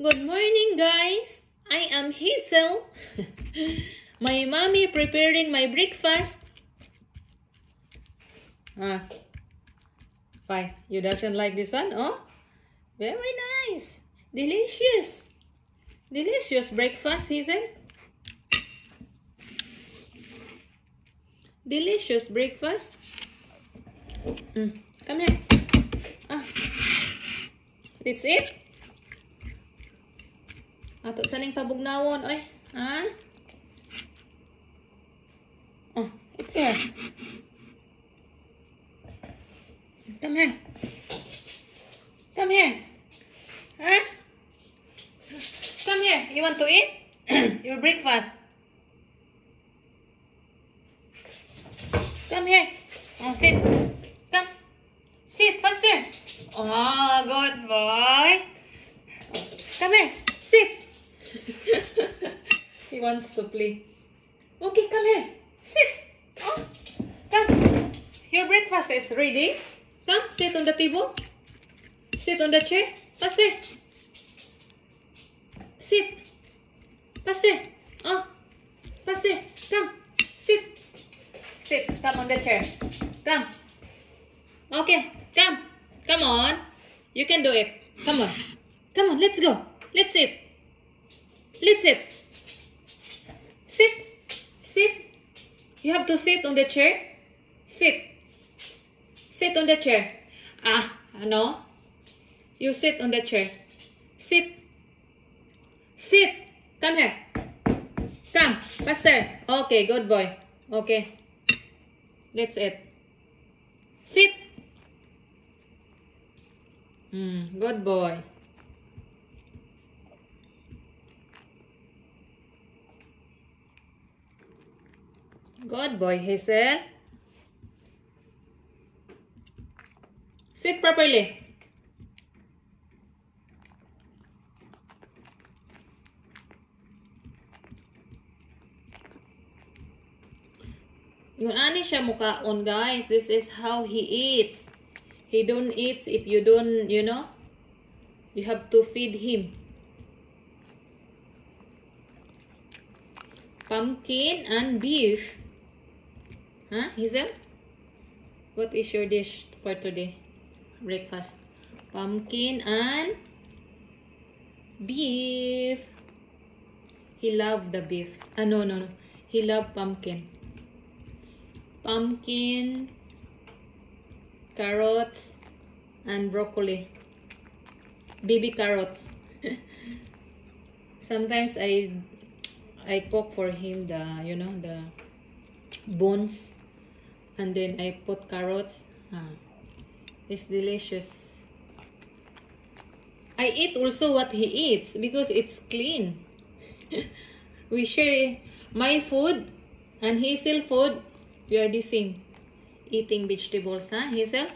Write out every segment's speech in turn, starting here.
Good morning, guys. I am Hazel. My mommy preparing my breakfast. Why? You doesn't like this one? Oh, very nice. Delicious. Delicious breakfast, Hazel. Delicious breakfast. Come here. That's it? Ato saning pabugnawon, oy. Oh, it's here. Come here. Come here. Come here. You want to eat? Your breakfast. Come here. Oh, sit. Come. Sit faster. Oh, good boy. Come here. Sit. He wants to play. Okay, come here. Sit. Oh, come. Your breakfast is ready. Come, sit on the table. Sit on the chair. Faster. Sit. Faster. Oh, faster. Come. Sit. Sit. Come on the chair. Come. Okay, come. Come on. You can do it. Come on. Come on, let's go. Let's sit. Let's sit. Sit. Sit. You have to sit on the chair. Sit. Sit on the chair. No. You sit on the chair. Sit. Sit. Come here. Come. Faster. Okay, good boy. Okay. Let's eat. Sit. Good boy. Good boy, Hazel. Sit properly. Yung ani siya mukaon, guys. This is how he eats. He don't eat if you don't, you know. You have to feed him. Pumpkin and beef. Hazel? What is your dish for today? Breakfast. Pumpkin and beef. He loved the beef. No. He loved pumpkin. Pumpkin, carrots, and broccoli. Baby carrots. Sometimes I cook for him the, you know, the bones, and then I put carrots. It's delicious. I eat also what he eats because it's clean. We share my food and Hazel food. We are the same. Eating vegetables, Hazel?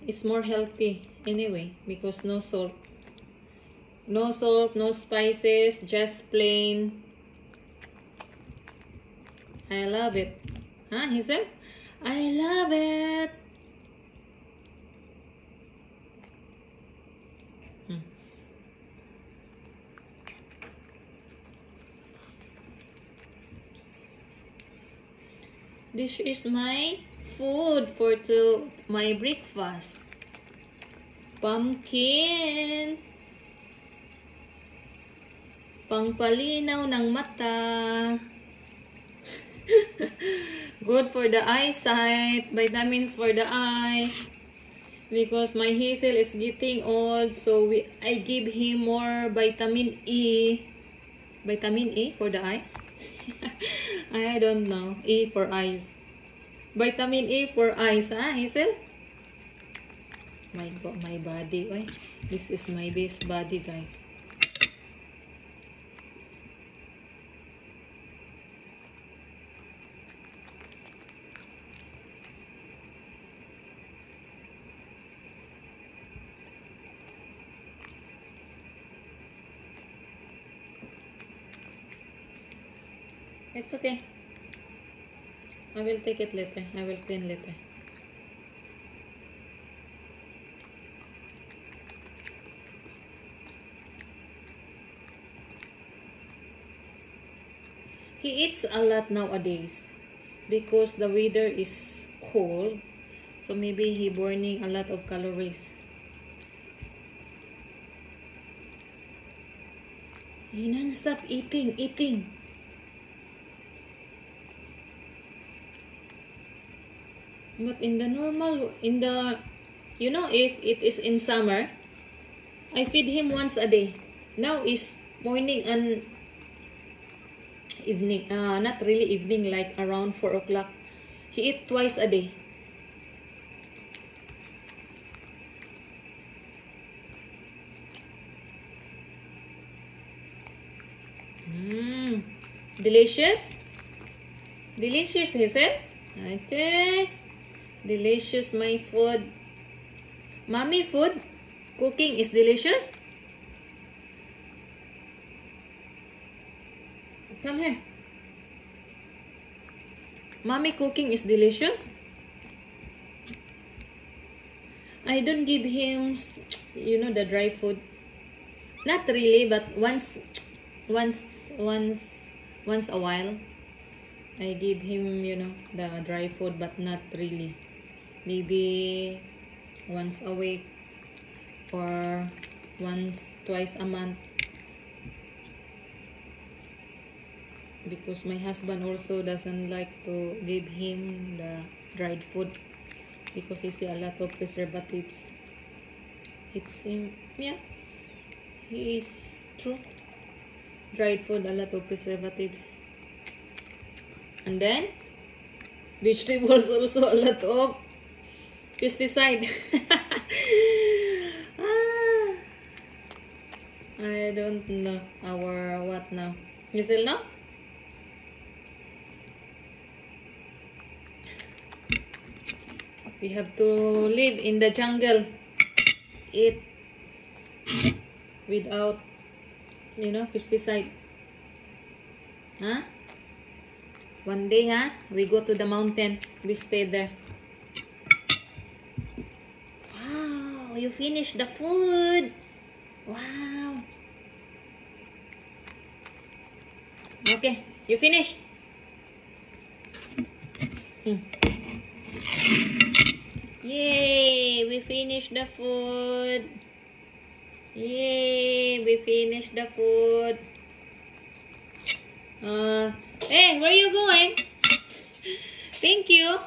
It's more healthy anyway because no salt. No salt, no spices, just plain. I love it. Hazel? I love it. This is my food for my breakfast. Pumpkin. Pangpalinaw ng mata. Good for the eyesight. Vitamins for the eyes. Because my Hazel is getting old, so I give him more vitamin E. Vitamin E for the eyes? I don't know. E for eyes. Vitamin E for eyes, Hazel? My God, my body. Oy. This is my best body, guys. It's okay. I will take it later. I will clean later. He eats a lot nowadays because the weather is cold. So maybe he burning a lot of calories. He non-stop eating. But in the normal, you know, if it is in summer, I feed him once a day. Now is morning and evening. Not really evening, like around 4 o'clock. He eat twice a day. Delicious? Delicious, he said. It is delicious, my food. Mommy food? Cooking is delicious? Come here. Mommy cooking is delicious? I don't give him, you know, the dry food. Not really, but once a while I give him, you know, the dry food, but not really. Maybe once a week or twice a month, because my husband also doesn't like to give him the dried food because he see a lot of preservatives. It's yeah, he is true. Dried food, a lot of preservatives. And then vegetables also a lot of pesticide. I don't know our what now. You still know? We have to live in the jungle. Eat without, you know, pesticide. Huh? One day, huh? We go to the mountain. We stay there. Wow, you finished the food. Wow. Okay, you finish. Yay, we finished the food. Yay, we finished the food. Hey, where are you going? Thank you.